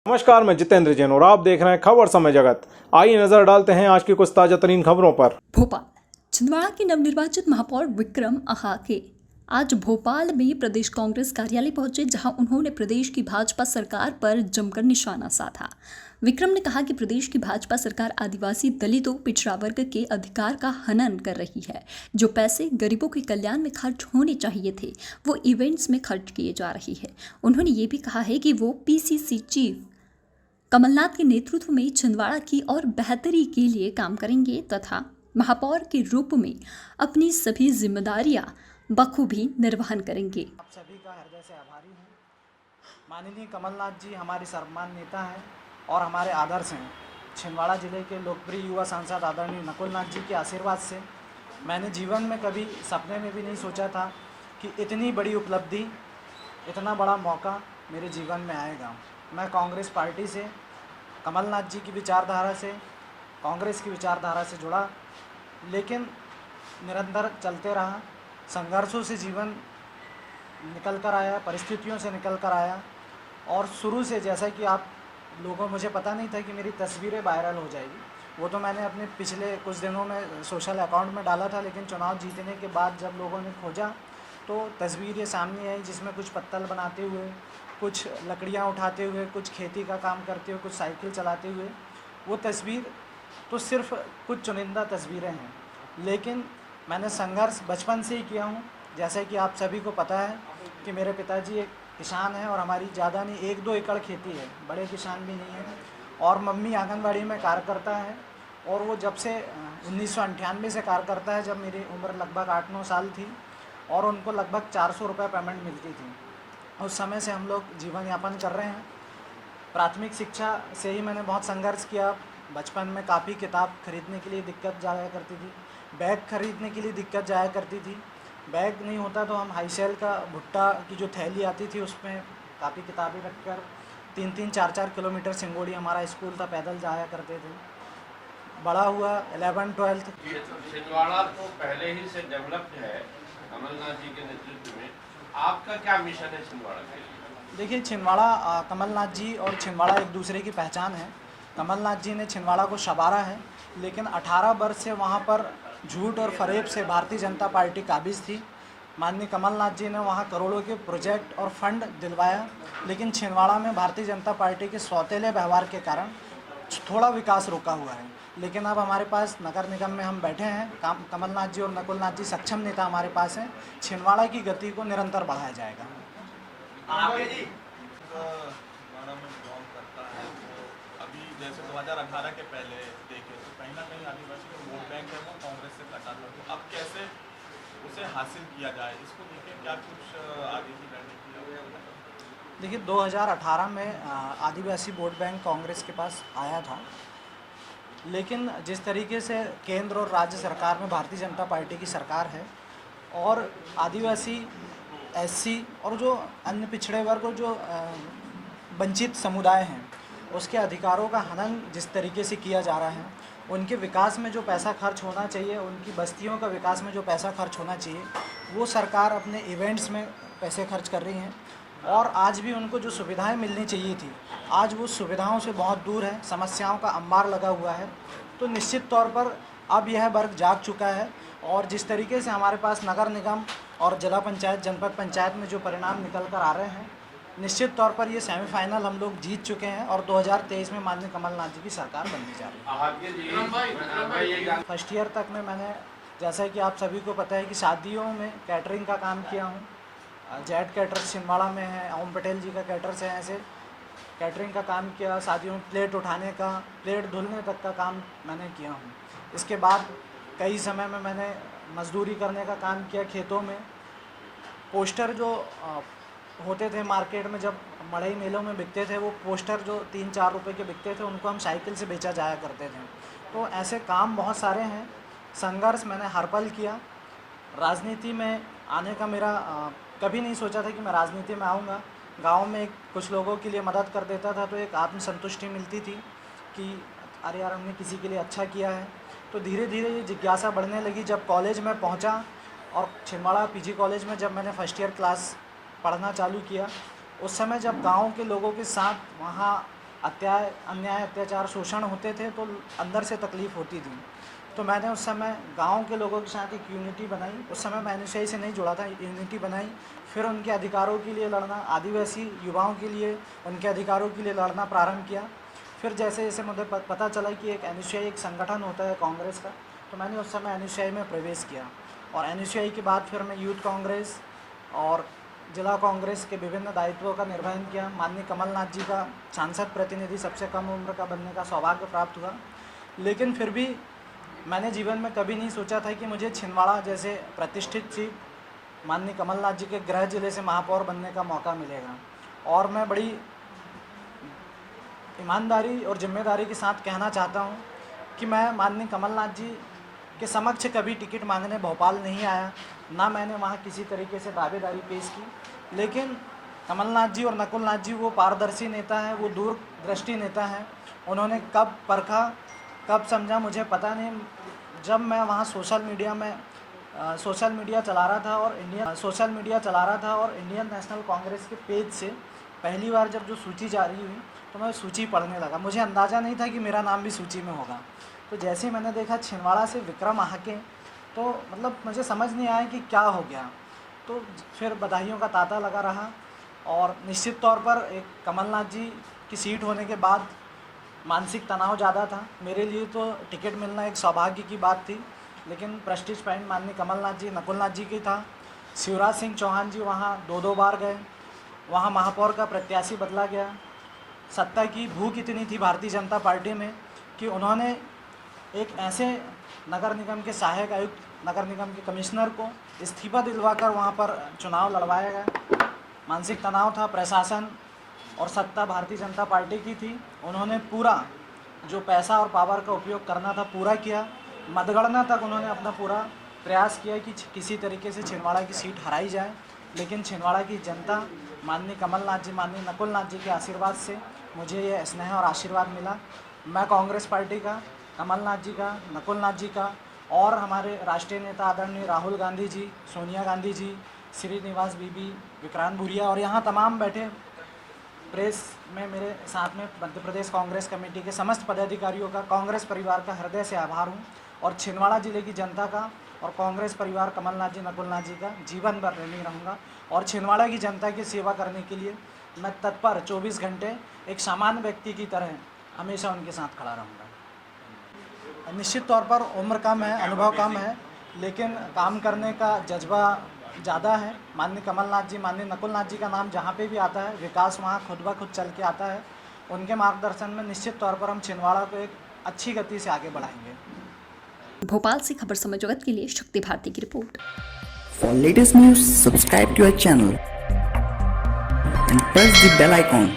नमस्कार, मैं जितेंद्र जैन और आप देख रहे हैं खबर समय जगत। आइए नजर डालते हैं आज की कुछ ताजा तरीन खबरों पर। भोपाल छिंदवाड़ा के नवनिर्वाचित महापौर विक्रम अहाके आज भोपाल में प्रदेश कांग्रेस कार्यालय पहुंचे, जहां उन्होंने प्रदेश की भाजपा सरकार पर जमकर निशाना साधा। विक्रम ने कहा कि प्रदेश की भाजपा सरकार आदिवासी, दलितों, पिछड़ा वर्ग के अधिकार का हनन कर रही है। जो पैसे गरीबों के कल्याण में खर्च होने चाहिए थे, वो इवेंट्स में खर्च किए जा रही है। उन्होंने ये भी कहा है कि वो पीसीसी चीफ कमलनाथ के नेतृत्व में छिंदवाड़ा की और बेहतरी के लिए काम करेंगे तथा महापौर के रूप में अपनी सभी जिम्मेदारियां बखूबी निर्वहन करेंगे। आप सभी का हृदय से आभारी हूँ। माननीय कमलनाथ जी हमारे सर्वमान्य नेता हैं और हमारे आदर्श हैं। छिंदवाड़ा जिले के लोकप्रिय युवा सांसद आदरणीय नकुलनाथ जी के आशीर्वाद से मैंने जीवन में कभी सपने में भी नहीं सोचा था कि इतनी बड़ी उपलब्धि, इतना बड़ा मौका मेरे जीवन में आएगा। मैं कांग्रेस पार्टी से, कमलनाथ जी की विचारधारा से, कांग्रेस की विचारधारा से जुड़ा, लेकिन निरंतर चलते रहा। संघर्षों से जीवन निकल कर आया, परिस्थितियों से निकल कर आया। और शुरू से, जैसा कि आप लोगों, मुझे पता नहीं था कि मेरी तस्वीरें वायरल हो जाएगी। वो तो मैंने अपने पिछले कुछ दिनों में सोशल अकाउंट में डाला था, लेकिन चुनाव जीतने के बाद जब लोगों ने खोजा तो तस्वीरें सामने आई, जिसमें कुछ पत्तल बनाते हुए, कुछ लकड़ियाँ उठाते हुए, कुछ खेती का काम करते हुए, कुछ साइकिल चलाते हुए। वो तस्वीर तो सिर्फ कुछ चुनिंदा तस्वीरें हैं, लेकिन मैंने संघर्ष बचपन से ही किया हूँ। जैसे कि आप सभी को पता है कि मेरे पिताजी एक किसान हैं और हमारी ज़्यादा नहीं 1-2 एकड़ खेती है, बड़े किसान भी नहीं हैं। और मम्मी आंगनबाड़ी में कार्यकर्ता है, और वो जब से 1998 से कार्यकर्ता है, जब मेरी उम्र लगभग 8-9 साल थी, और उनको लगभग 400 रुपये पेमेंट मिलती थी। उस समय से हम लोग जीवन यापन कर रहे हैं। प्राथमिक शिक्षा से ही मैंने बहुत संघर्ष किया। बचपन में कापी किताब खरीदने के लिए दिक्कत जाया करती थी, बैग खरीदने के लिए दिक्कत जाया करती थी। बैग नहीं होता तो हम हाईसेल का भुट्टा की जो थैली आती थी, उसमें कापी किताबें रखकर 3-3, 4-4 किलोमीटर सिंगोड़ी हमारा स्कूल था, पैदल जाया करते थे। बड़ा हुआ 11-12। छिंदवाड़ा तो पहले ही से डेवलप्ड है कमलनाथ जी के नेतृत्व में। आपका क्या मिशन है छिंदवाड़ा के लिए? देखिए, छिंदवाड़ा, कमलनाथ जी और छिंदवाड़ा एक दूसरे की पहचान है। कमलनाथ जी ने छिंदवाड़ा को संवारा है, लेकिन 18 वर्ष से वहाँ पर झूठ और फरेब से भारतीय जनता पार्टी काबिज थी। माननीय कमलनाथ जी ने वहाँ करोड़ों के प्रोजेक्ट और फंड दिलवाया, लेकिन छिंदवाड़ा में भारतीय जनता पार्टी के सौतेले व्यवहार के कारण थोड़ा विकास रुका हुआ है। लेकिन अब हमारे पास नगर निगम में हम बैठे हैं, कमलनाथ जी और नकुलनाथ जी सक्षम नेता हमारे पास हैं। छिंदवाड़ा की गति को निरंतर बढ़ाया जाएगा। आगे जी छिंदवाड़ा में बिलोंग करता है, तो अभी जैसे 2018 के पहले देखें तो कहीं ना कहीं आदिवासी जो वोट बैंक है वो कांग्रेस से कटा था, तो अब कैसे उसे हासिल किया जाए, इसको लेकर क्या कुछ आगे की रणनीति है? देखिए, 2018 में आदिवासी वोट बैंक कांग्रेस के पास आया था, लेकिन जिस तरीके से केंद्र और राज्य सरकार में भारतीय जनता पार्टी की सरकार है, और आदिवासी, एससी और जो अन्य पिछड़े वर्ग और जो वंचित समुदाय हैं, उसके अधिकारों का हनन जिस तरीके से किया जा रहा है, उनके विकास में जो पैसा खर्च होना चाहिए, उनकी बस्तियों का विकास में जो पैसा खर्च होना चाहिए, वो सरकार अपने इवेंट्स में पैसे खर्च कर रही हैं। और आज भी उनको जो सुविधाएं मिलनी चाहिए थी, आज वो सुविधाओं से बहुत दूर है, समस्याओं का अंबार लगा हुआ है। तो निश्चित तौर पर अब यह वर्ग जाग चुका है, और जिस तरीके से हमारे पास नगर निगम और जिला पंचायत, जनपद पंचायत में जो परिणाम निकल कर आ रहे हैं, निश्चित तौर पर ये सेमीफाइनल हम लोग जीत चुके हैं, और 2023 में माननीय कमलनाथ जी की सरकार बनने जा रही है। फर्स्ट ईयर तक में मैंने, जैसा कि आप सभी को पता है कि शादियों में कैटरिंग का काम किया हूँ। जेट कैटर्स छिंदवाड़ा में है, ओम पटेल जी का कैटर्स है, ऐसे कैटरिंग का काम किया। शादियों में प्लेट उठाने का, प्लेट धुलने तक का काम मैंने किया हूँ। इसके बाद कई समय में मैंने मजदूरी करने का काम किया खेतों में। पोस्टर जो होते थे मार्केट में, जब मड़ई मेलों में बिकते थे, वो पोस्टर जो 3-4 रुपए के बिकते थे, उनको हम साइकिल से बेचा जाया करते थे। तो ऐसे काम बहुत सारे हैं। संघर्ष मैंने हर पल किया। राजनीति में आने का मेरा कभी नहीं सोचा था कि मैं राजनीति में आऊँगा। गांव में कुछ लोगों के लिए मदद कर देता था तो एक आत्मसंतुष्टि मिलती थी कि अरे यार, हमने किसी के लिए अच्छा किया है। तो धीरे धीरे ये जिज्ञासा बढ़ने लगी। जब कॉलेज में पहुंचा, और छिंदवाड़ा पीजी कॉलेज में जब मैंने फर्स्ट ईयर क्लास पढ़ना चालू किया, उस समय जब गांव के लोगों के साथ वहाँ अन्याय अत्याचार शोषण होते थे तो अंदर से तकलीफ़ होती थी। तो मैंने उस समय गांव के लोगों के साथ एक यूनिटी बनाई। उस समय मैं एनएसयूआई से नहीं जुड़ा था, यूनिटी बनाई। फिर उनके अधिकारों के लिए लड़ना, आदिवासी युवाओं के लिए उनके अधिकारों के लिए लड़ना प्रारंभ किया। फिर जैसे जैसे मुझे पता चला कि एक एनएसयूआई एक संगठन होता है कांग्रेस का, तो मैंने उस समय एनएसयूआई में प्रवेश किया। और एनएसयूआई के बाद फिर मैं यूथ कांग्रेस और जिला कांग्रेस के विभिन्न दायित्वों का निर्वहन किया। माननीय कमलनाथ जी का सांसद प्रतिनिधि सबसे कम उम्र का बनने का सौभाग्य प्राप्त हुआ। लेकिन फिर भी मैंने जीवन में कभी नहीं सोचा था कि मुझे छिंदवाड़ा जैसे प्रतिष्ठित सीट माननीय कमलनाथ जी के गृह जिले से महापौर बनने का मौका मिलेगा। और मैं बड़ी ईमानदारी और जिम्मेदारी के साथ कहना चाहता हूँ कि मैं माननीय कमलनाथ जी के समक्ष कभी टिकट मांगने भोपाल नहीं आया, ना मैंने वहाँ किसी तरीके से दावेदारी पेश की। लेकिन कमलनाथ जी और नकुलनाथ जी वो पारदर्शी नेता हैं, वो दूरदृष्टि नेता हैं। उन्होंने कब परखा, कब समझा मुझे पता नहीं। जब मैं वहाँ सोशल मीडिया चला रहा था और इंडियन नेशनल कांग्रेस के पेज से पहली बार जब जो सूची जारी हुई तो मैं सूची पढ़ने लगा। मुझे अंदाज़ा नहीं था कि मेरा नाम भी सूची में होगा। तो जैसे ही मैंने देखा छिंदवाड़ा से विक्रम आहाके, तो मतलब मुझे समझ नहीं आया कि क्या हो गया। तो फिर बधाइयों का तांता लगा रहा। और निश्चित तौर पर एक कमलनाथ जी की सीट होने के बाद मानसिक तनाव ज़्यादा था। मेरे लिए तो टिकट मिलना एक सौभाग्य की बात थी, लेकिन प्रेस्टीज पॉइंट माननीय कमलनाथ जी, नकुलनाथ जी की था। शिवराज सिंह चौहान जी वहाँ 2-2 बार गए, वहाँ महापौर का प्रत्याशी बदला गया। सत्ता की भूख इतनी थी भारतीय जनता पार्टी में कि उन्होंने एक ऐसे नगर निगम के सहायक आयुक्त, नगर निगम के कमिश्नर को इस्तीफा दिलवाकर वहाँ पर चुनाव लड़वाया गया। मानसिक तनाव था, प्रशासन और सत्ता भारतीय जनता पार्टी की थी। उन्होंने पूरा जो पैसा और पावर का उपयोग करना था पूरा किया। मतगणना तक उन्होंने अपना पूरा प्रयास किया कि किसी तरीके से छिंदवाड़ा की सीट हराई जाए। लेकिन छिंदवाड़ा की जनता माननीय कमलनाथ जी, माननीय नकुलनाथ जी के आशीर्वाद से मुझे ये स्नेह और आशीर्वाद मिला। मैं कांग्रेस पार्टी का, कमलनाथ जी का, नकुलनाथ जी का और हमारे राष्ट्रीय नेता आदरणीय राहुल गांधी जी, सोनिया गांधी जी, श्रीनिवास बीबी, विक्रांत भूरिया और यहाँ तमाम बैठे प्रेस में मेरे साथ में मध्य प्रदेश कांग्रेस कमेटी के समस्त पदाधिकारियों का, कांग्रेस परिवार का हृदय से आभार हूँ। और छिंदवाड़ा जिले की जनता का और कांग्रेस परिवार कमलनाथ जी, नकुलनाथ जी का जीवन भर ऋणी रहूँगा। और छिंदवाड़ा की जनता की सेवा करने के लिए मैं तत्पर 24 घंटे एक सामान्य व्यक्ति की तरह हमेशा उनके साथ खड़ा रहूँगा। निश्चित तौर पर उम्र कम है, अनुभव कम है, लेकिन काम करने का जज्बा ज़्यादा है। माननीय कमलनाथ जी, माननीय नकुलनाथ जी का नाम जहाँ पे भी आता है, विकास वहाँ खुद ब खुद चल के आता है। उनके मार्गदर्शन में निश्चित तौर पर हम छिंदवाड़ा को एक अच्छी गति से आगे बढ़ाएंगे। भोपाल से खबर समय जगत के लिए शक्ति भारती की report. For latest news, subscribe to our channel and press the bell icon.